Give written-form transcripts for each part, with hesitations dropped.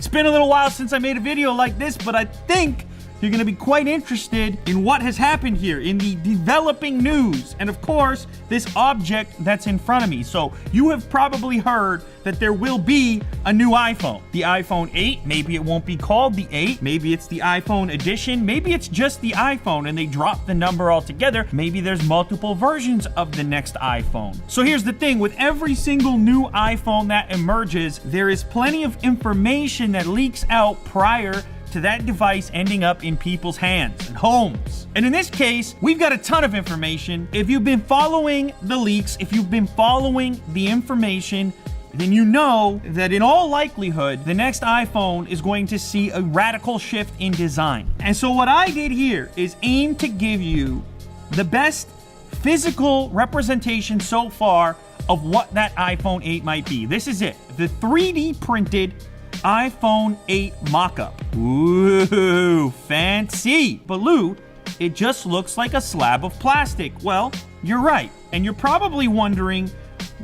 It's been a little while since I made a video like this, but I think you're going to be quite interested in what has happened here in the developing news. And of course, this object that's in front of me. So you have probably heard that there will be a new iPhone. The iPhone 8, maybe it won't be called the 8. Maybe it's the iPhone edition. Maybe it's just the iPhone and they dropped the number altogether. Maybe there's multiple versions of the next iPhone. So here's the thing, with every single new iPhone that emerges, there is plenty of information that leaks out prior to that device ending up in people's hands and homes. And in this case, we've got a ton of information. If you've been following the leaks, if you've been following the information, then you know that in all likelihood, the next iPhone is going to see a radical shift in design. And so what I did here is aim to give you the best physical representation so far of what that iPhone 8 might be. This is it, the 3D printed iPhone 8 mock-up. Ooh, fancy. But Lou, it just looks like a slab of plastic. Well, you're right. And you're probably wondering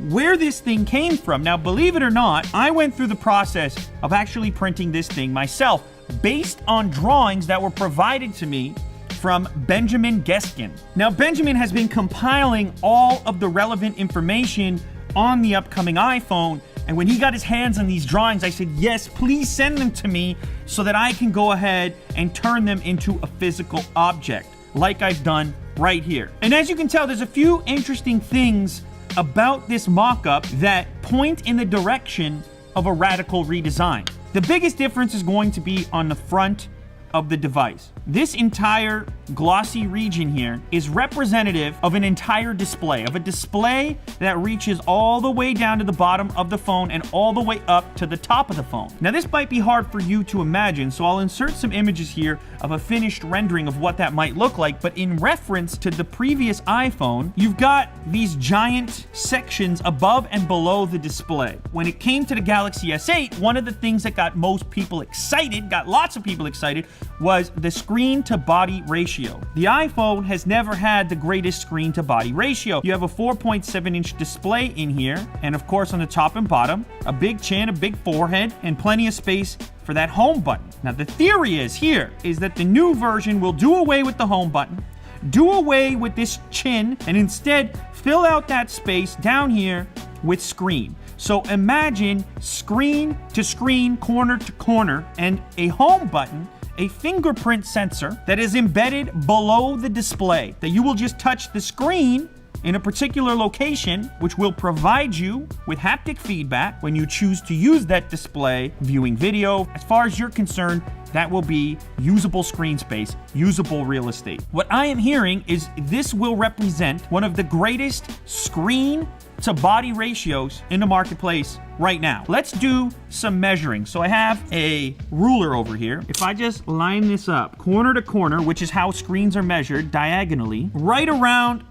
where this thing came from. Now, believe it or not, I went through the process of actually printing this thing myself based on drawings that were provided to me from Benjamin Geskin. Now, Benjamin has been compiling all of the relevant information on the upcoming iPhone. And when he got his hands on these drawings, I said, yes, please send them to me so that I can go ahead and turn them into a physical object, like I've done right here. And as you can tell, there's a few interesting things about this mock-up that point in the direction of a radical redesign. The biggest difference is going to be on the front of the device. This entire glossy region here is representative of an entire display, of a display that reaches all the way down to the bottom of the phone and all the way up to the top of the phone. Now, this might be hard for you to imagine, so I'll insert some images here of a finished rendering of what that might look like, but in reference to the previous iPhone, you've got these giant sections above and below the display. When it came to the Galaxy S8, one of the things that got most people excited, got lots of people excited, was the screen to body ratio. The iPhone has never had the greatest screen to body ratio. You have a 4.7-inch display in here, and of course on the top and bottom, a big chin, a big forehead, and plenty of space for that home button. Now the theory is that the new version will do away with the home button, do away with this chin, and instead fill out that space down here with screen. So imagine screen to screen, corner to corner, and a home button, a fingerprint sensor that is embedded below the display, that you will just touch the screen in a particular location, which will provide you with haptic feedback when you choose to use that display viewing video. As far as you're concerned, that will be usable screen space, usable real estate. What I am hearing is this will represent one of the greatest screen to body ratios in the marketplace right now. Let's do some measuring. So I have a ruler over here. If I just line this up corner to corner, which is how screens are measured diagonally, right around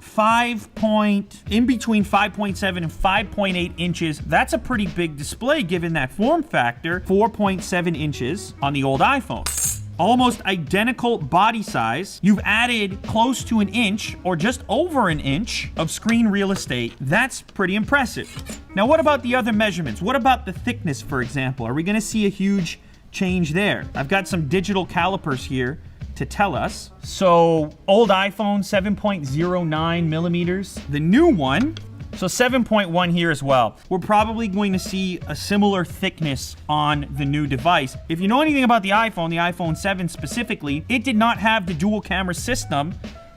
in between 5.7 and 5.8 inches, that's a pretty big display given that form factor, 4.7 inches on the old iPhone. Almost identical body size. You've added close to an inch or just over an inch of screen real estate. That's pretty impressive. Now, what about the other measurements? What about the thickness, for example? Are we going to see a huge change there? I've got some digital calipers here to tell us. So, old iPhone, 7.09 millimeters. The new one, so 7.1 here as well. We're probably going to see a similar thickness on the new device. If you know anything about the iPhone 7 specifically, it did not have the dual camera system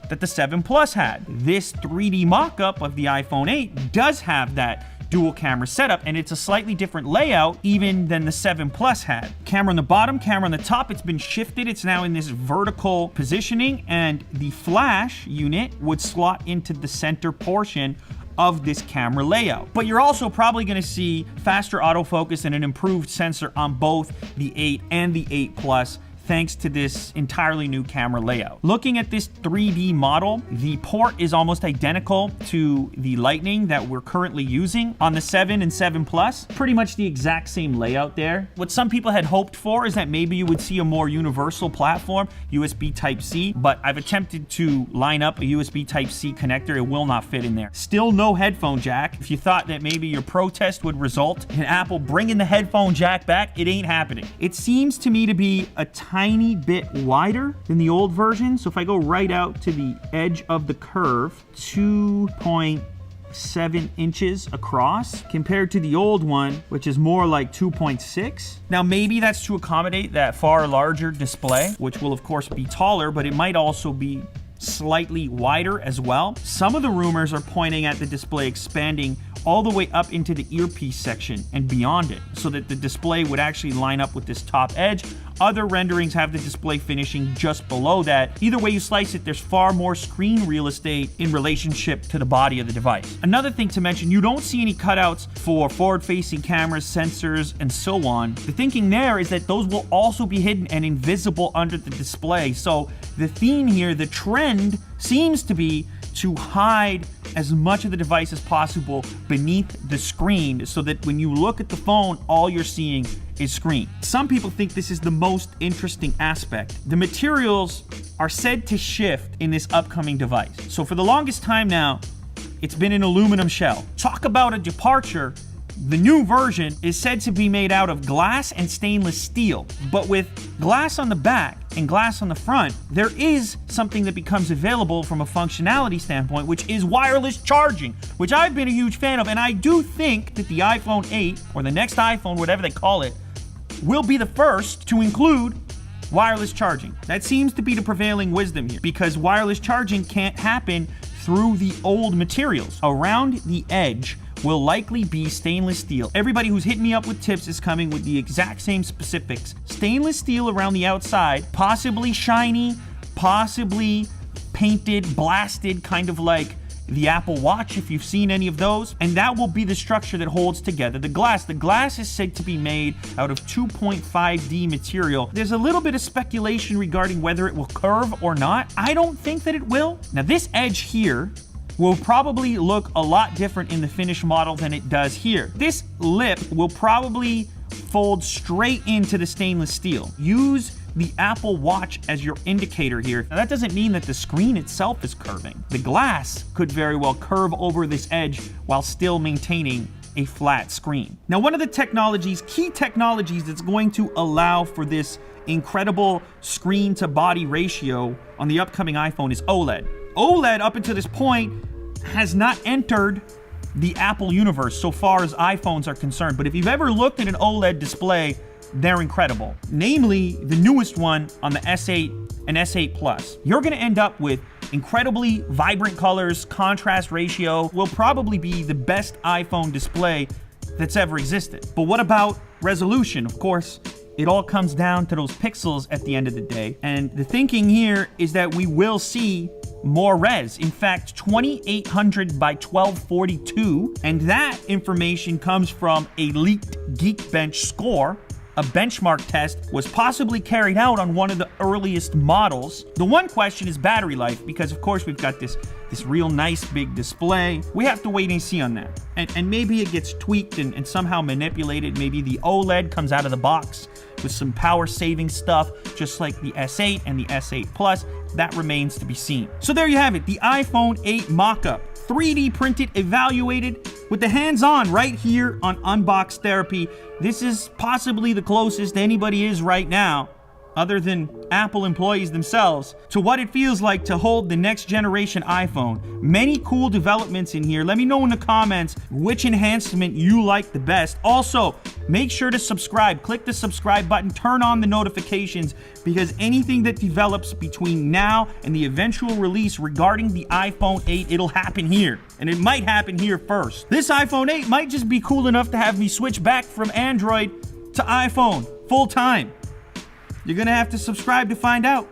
that the 7 Plus had. This 3D mock-up of the iPhone 8 does have that dual camera setup, and it's a slightly different layout even than the 7 Plus had. Camera on the bottom, camera on the top, it's been shifted. It's now in this vertical positioning, and the flash unit would slot into the center portion of this camera layout. But you're also probably going to see faster autofocus and an improved sensor on both the 8 and the 8 Plus, thanks to this entirely new camera layout. Looking at this 3D model, the port is almost identical to the Lightning that we're currently using on the 7 and 7 Plus. Pretty much the exact same layout there. What some people had hoped for is that maybe you would see a more universal platform, USB Type-C, but I've attempted to line up a USB Type-C connector. It will not fit in there. Still no headphone jack. If you thought that maybe your protest would result in Apple bringing the headphone jack back, it ain't happening. It seems to me to be a tiny bit wider than the old version. So if I go right out to the edge of the curve, 2.7 inches across compared to the old one, which is more like 2.6. Now, maybe that's to accommodate that far larger display, which will of course be taller, but it might also be slightly wider as well. Some of the rumors are pointing at the display expanding all the way up into the earpiece section and beyond it, so that the display would actually line up with this top edge. Other renderings have the display finishing just below that. Either way you slice it, there's far more screen real estate in relationship to the body of the device. Another thing to mention, you don't see any cutouts for forward-facing cameras, sensors, and so on. The thinking there is that those will also be hidden and invisible under the display. So the theme here, the trend seems to be to hide as much of the device as possible beneath the screen, so that when you look at the phone, all you're seeing is screen. Some people think this is the most interesting aspect. The materials are said to shift in this upcoming device. So for the longest time now, it's been an aluminum shell. Talk about a departure. The new version is said to be made out of glass and stainless steel, but with glass on the back and glass on the front, there is something that becomes available from a functionality standpoint, which is wireless charging, which I've been a huge fan of, and I do think that the iPhone 8, or the next iPhone, whatever they call it, will be the first to include wireless charging. That seems to be the prevailing wisdom here, because wireless charging can't happen through the old materials. Around the edge will likely be stainless steel. Everybody who's hitting me up with tips is coming with the exact same specifics. Stainless steel around the outside, possibly shiny, possibly painted, blasted, kind of like the Apple Watch, if you've seen any of those. And that will be the structure that holds together the glass. The glass is said to be made out of 2.5D material. There's a little bit of speculation regarding whether it will curve or not. I don't think that it will. Now, this edge here will probably look a lot different in the finished model than it does here. This lip will probably fold straight into the stainless steel. Use the Apple Watch as your indicator here. Now, that doesn't mean that the screen itself is curving. The glass could very well curve over this edge while still maintaining a flat screen. Now, one of the key technologies that's going to allow for this incredible screen to body ratio on the upcoming iPhone is OLED. OLED, up until this point, has not entered the Apple universe so far as iPhones are concerned. But if you've ever looked at an OLED display, they're incredible. Namely, the newest one on the S8 and S8 Plus. You're gonna end up with incredibly vibrant colors, contrast ratio, will probably be the best iPhone display that's ever existed. But what about resolution? Of course, it all comes down to those pixels at the end of the day. And the thinking here is that we will see more res. In fact, 2800 by 1242. And that information comes from a leaked Geekbench score. A benchmark test was possibly carried out on one of the earliest models. The one question is battery life, because of course we've got this real nice big display. We have to wait and see on that. And maybe it gets tweaked and somehow manipulated. Maybe the OLED comes out of the box with some power saving stuff, just like the S8 and the S8 Plus. That remains to be seen. So there you have it, the iPhone 8 mock-up. 3D printed, evaluated, with the hands-on right here on Unbox Therapy. This is possibly the closest anybody is right now, other than Apple employees themselves, to what it feels like to hold the next generation iPhone. Many cool developments in here. Let me know in the comments which enhancement you like the best. Also, make sure to subscribe. Click the subscribe button, turn on the notifications, because anything that develops between now and the eventual release regarding the iPhone 8, it'll happen here. And it might happen here first. This iPhone 8 might just be cool enough to have me switch back from Android to iPhone full time. You're gonna have to subscribe to find out.